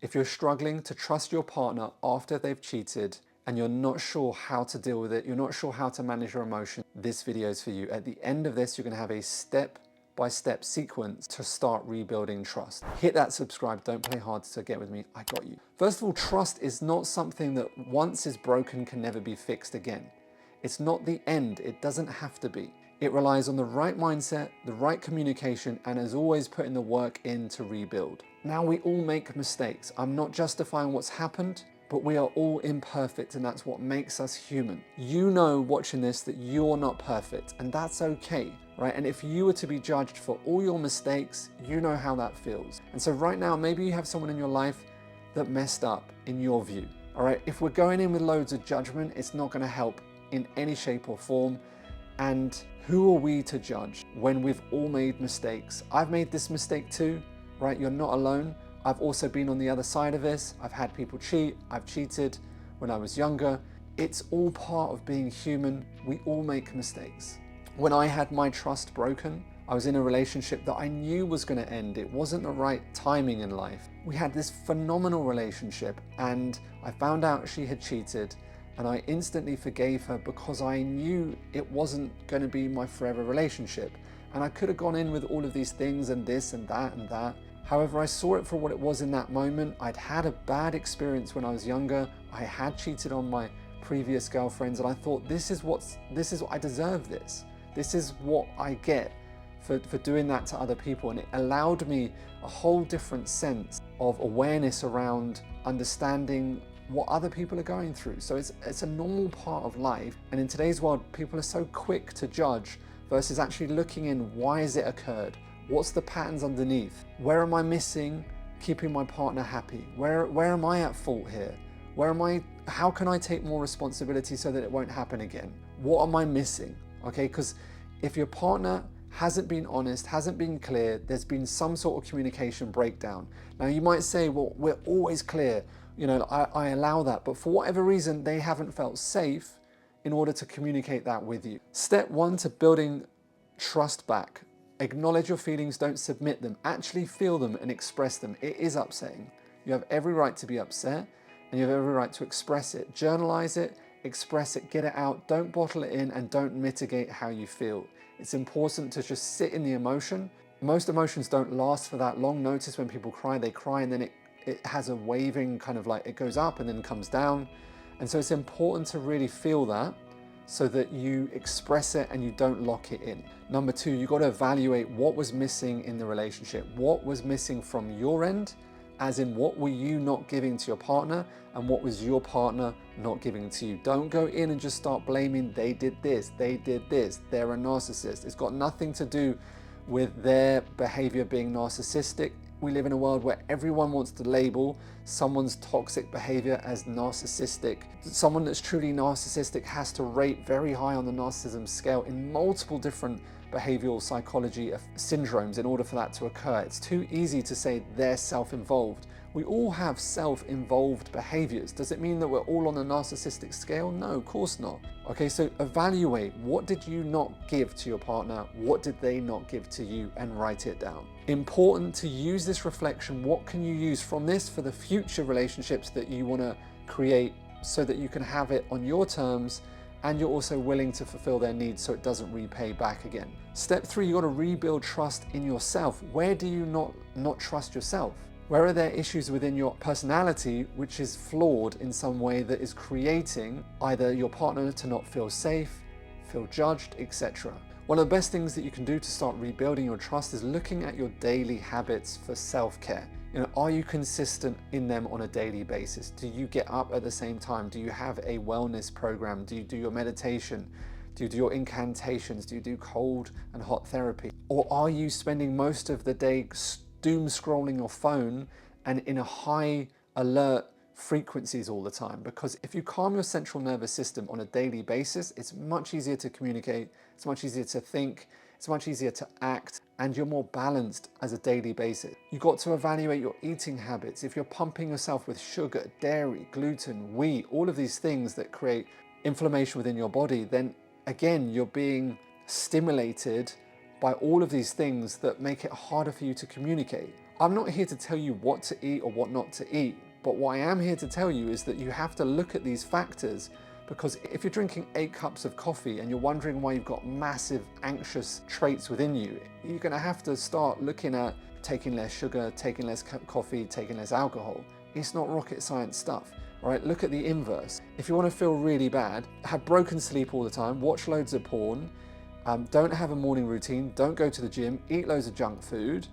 If you're struggling to trust your partner after they've cheated and you're not sure how to deal with it, you're not sure how to manage your emotions, this video is for you. At the end of this, you're going to have a step-by-step sequence to start rebuilding trust. Hit that subscribe, don't play hard to get with me, I got you. First of all, trust is not something that once is broken can never be fixed again. It's not the end, it doesn't have to be. It relies on the right mindset, the right communication, and as always, putting the work in to rebuild. Now, we all make mistakes. I'm not justifying what's happened, but we are all imperfect, and that's what makes us human. You know, watching this, that you're not perfect, and that's okay, right? And if you were to be judged for all your mistakes, you know how that feels. And so right now, maybe you have someone in your life that messed up in your view, all right? If we're going in with loads of judgment, it's not gonna help in any shape or form. And who are we to judge when we've all made mistakes? I've made this mistake too, right? You're not alone. I've also been on the other side of this. I've had people cheat. I've cheated when I was younger. It's all part of being human. We all make mistakes. When I had my trust broken, I was in a relationship that I knew was going to end. It wasn't the right timing in life. We had this phenomenal relationship and I found out she had cheated. And I instantly forgave her because I knew it wasn't going to be my forever relationship. And I could have gone in with all of these things and this and that and that. However, I saw it for what it was in that moment. I'd had a bad experience when I was younger. I had cheated on my previous girlfriends and I thought, this is what I deserve this. This is what I get for doing that to other people. And it allowed me a whole different sense of awareness around understanding what other people are going through. So it's a normal part of life. And in today's world, people are so quick to judge versus actually looking in, why has it occurred? What's the patterns underneath? Where am I missing keeping my partner happy? Where am I at fault here? How can I take more responsibility so that it won't happen again? What am I missing? Okay, because if your partner hasn't been honest, hasn't been clear, there's been some sort of communication breakdown. Now you might say, well, we're always clear. You know, I allow that, but for whatever reason, they haven't felt safe in order to communicate that with you. Step one to building trust back. Acknowledge your feelings, don't submit them. Actually feel them and express them. It is upsetting. You have every right to be upset and you have every right to express it. Journalize it, express it, get it out. Don't bottle it in and don't mitigate how you feel. It's important to just sit in the emotion. Most emotions don't last for that long. Notice when people cry, they cry and then it has a waving kind of like, it goes up and then comes down. And so it's important to really feel that so that you express it and you don't lock it in. Number two, you've got to evaluate what was missing in the relationship. What was missing from your end, as in what were you not giving to your partner and what was your partner not giving to you. Don't go in and just start blaming, they did this, they're a narcissist. It's got nothing to do with their behavior being narcissistic. We live in a world where everyone wants to label someone's toxic behavior as narcissistic. Someone that's truly narcissistic has to rate very high on the narcissism scale in multiple different behavioral psychology syndromes in order for that to occur. It's too easy to say they're self-involved. We all have self-involved behaviors. Does it mean that we're all on the narcissistic scale? No, of course not. Okay, so evaluate, what did you not give to your partner? What did they not give to you? And write it down. Important to use this reflection. What can you use from this for the future relationships that you want to create so that you can have it on your terms and you're also willing to fulfill their needs so it doesn't repay back again. Step three, you got to rebuild trust in yourself. Where do you not trust yourself? Where are there issues within your personality which is flawed in some way that is creating either your partner to not feel safe, feel judged, etc.? One of the best things that you can do to start rebuilding your trust is looking at your daily habits for self-care. You know, are you consistent in them on a daily basis? Do you get up at the same time? Do you have a wellness program? Do you do your meditation? Do you do your incantations? Do you do cold and hot therapy? Or are you spending most of the day doom scrolling your phone and in a high alert frequencies all the time? Because if you calm your central nervous system on a daily basis, it's much easier to communicate, it's much easier to think, it's much easier to act, and you're more balanced as a daily basis. You've got to evaluate your eating habits. If you're pumping yourself with sugar, dairy, gluten, wheat, all of these things that create inflammation within your body, then again, you're being stimulated by all of these things that make it harder for you to communicate. I'm not here to tell you what to eat or what not to eat, but what I am here to tell you is that you have to look at these factors, because if you're drinking 8 cups of coffee and you're wondering why you've got massive anxious traits within you, you're going to have to start looking at taking less sugar, taking less coffee, taking less alcohol. It's not rocket science stuff, right? Look at the inverse. If you want to feel really bad, have broken sleep all the time, watch loads of porn, don't have a morning routine, don't go to the gym, eat loads of junk food,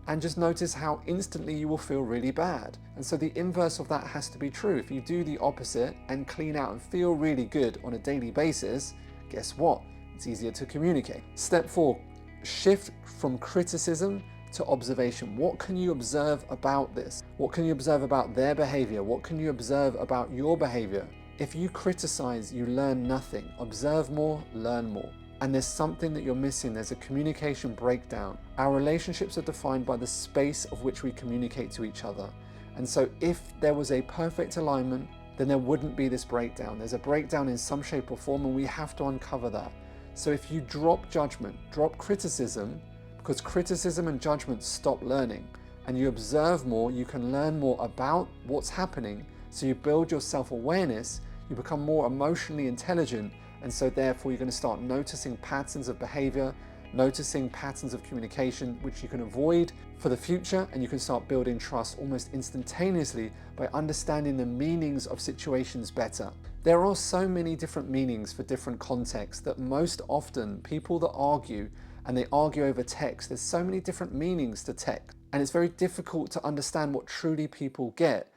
and just notice how instantly you will feel really bad. And so the inverse of that has to be true. If you do the opposite and clean out and feel really good on a daily basis, guess what? It's easier to communicate. Step 4, shift from criticism to observation. What can you observe about this? What can you observe about their behavior? What can you observe about your behavior? If you criticize, you learn nothing. Observe more, learn more. And there's something that you're missing. There's a communication breakdown. Our relationships are defined by the space of which we communicate to each other. And so if there was a perfect alignment, then there wouldn't be this breakdown. There's a breakdown in some shape or form, and we have to uncover that. So if you drop judgment, drop criticism, because criticism and judgment stop learning, and you observe more, you can learn more about what's happening. So you build your self-awareness, you become more emotionally intelligent, and so therefore you're going to start noticing patterns of behavior, noticing patterns of communication, which you can avoid for the future, and you can start building trust almost instantaneously by understanding the meanings of situations better. There are so many different meanings for different contexts that most often people that argue, and they argue over text, there's so many different meanings to text, and it's very difficult to understand what truly people get.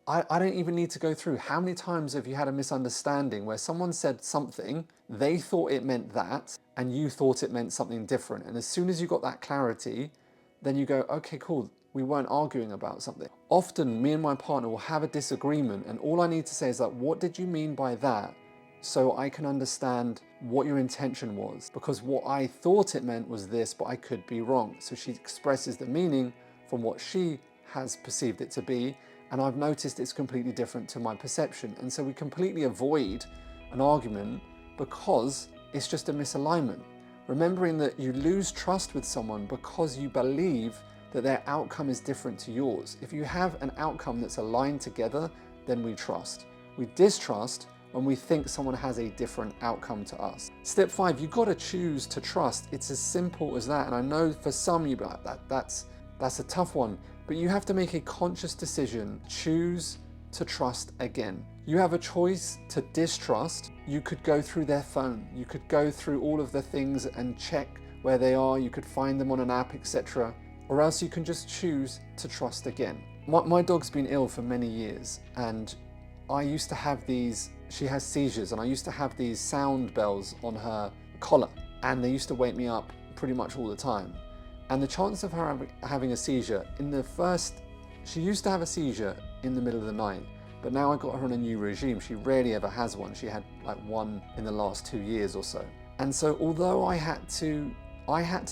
I don't even need to go through how many times have you had a misunderstanding where someone said something, they thought it meant that, and you thought it meant something different. And as soon as you got that clarity, then you go, okay, cool, we weren't arguing about something. Often me and my partner will have a disagreement, and all I need to say is like, what did you mean by that? So I can understand what your intention was, because what I thought it meant was this, but I could be wrong. So she expresses the meaning from what she has perceived it to be, and I've noticed it's completely different to my perception. And so we completely avoid an argument because it's just a misalignment. Remembering that you lose trust with someone because you believe that their outcome is different to yours. If you have an outcome that's aligned together, then we trust. We distrust when we think someone has a different outcome to us. Step 5, you've got to choose to trust. It's as simple as that. And I know for some you'll be like, that's a tough one. But you have to make a conscious decision. Choose to trust again. You have a choice to distrust. You could go through their phone. You could go through all of the things and check where they are. You could find them on an app, etc. Or else you can just choose to trust again. My dog's been ill for many years, and I used to have these, she has seizures, and I used to have these sound bells on her collar, and they used to wake me up pretty much all the time. And the chance of her having a seizure, she used to have a seizure in the middle of the night, but now I got her on a new regime. She rarely ever has one. She had like one in the last 2 years or so. And so although I had to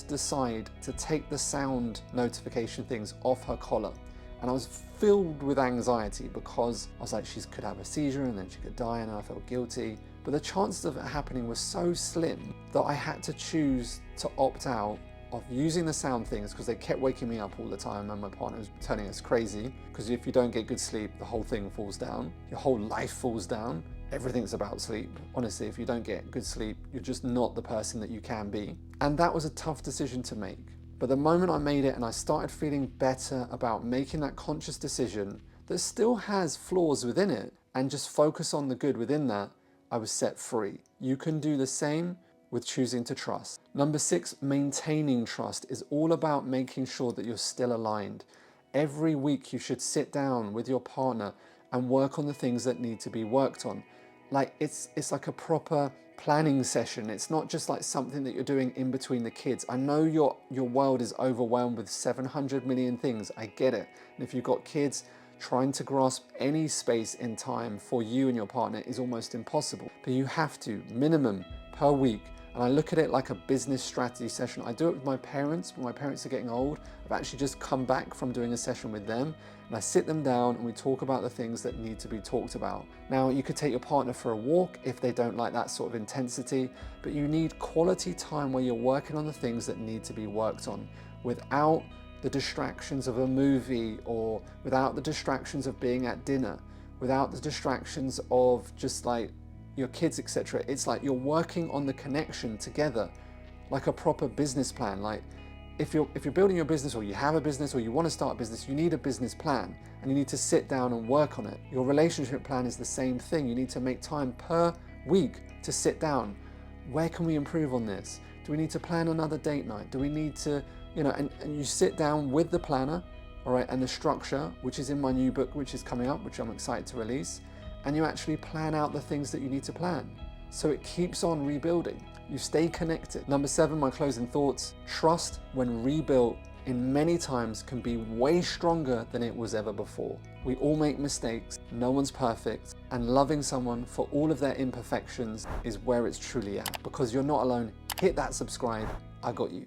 decide to take the sound notification things off her collar, and I was filled with anxiety because I was like, she could have a seizure and then she could die, and I felt guilty. But the chances of it happening were so slim that I had to choose to opt out of using the sound things because they kept waking me up all the time, and my partner was turning us crazy, because if you don't get good sleep, the whole thing falls down. Your whole life falls down. Everything's about sleep. Honestly, if you don't get good sleep, you're just not the person that you can be. And that was a tough decision to make. But the moment I made it and I started feeling better about making that conscious decision that still has flaws within it, and just focus on the good within that, I was set free. You can do the same with choosing to trust. Number 6, maintaining trust is all about making sure that you're still aligned. Every week you should sit down with your partner and work on the things that need to be worked on. Like it's like a proper planning session. It's not just like something that you're doing in between the kids. I know your world is overwhelmed with 700 million things. I get it. And if you've got kids, trying to grasp any space in time for you and your partner is almost impossible. But you have to, minimum per week. And I look at it like a business strategy session. I do it with my parents. When my parents are getting old, I've actually just come back from doing a session with them, and I sit them down and we talk about the things that need to be talked about. Now, you could take your partner for a walk if they don't like that sort of intensity, but you need quality time where you're working on the things that need to be worked on without the distractions of a movie, or without the distractions of being at dinner, without the distractions of just like your kids, etc. It's like you're working on the connection together, like a proper business plan. Like if you're building your business, or you have a business, or you want to start a business, you need a business plan and you need to sit down and work on it. Your relationship plan is the same thing. You need to make time per week to sit down. Where can we improve on this? Do we need to plan another date night? Do we need to, and you sit down with the planner, all right, and the structure, which is in my new book, which is coming up, which I'm excited to release, and you actually plan out the things that you need to plan. So it keeps on rebuilding. You stay connected. Number 7, my closing thoughts. Trust, when rebuilt, in many times can be way stronger than it was ever before. We all make mistakes, no one's perfect, and loving someone for all of their imperfections is where it's truly at. Because you're not alone. Hit that subscribe. I got you.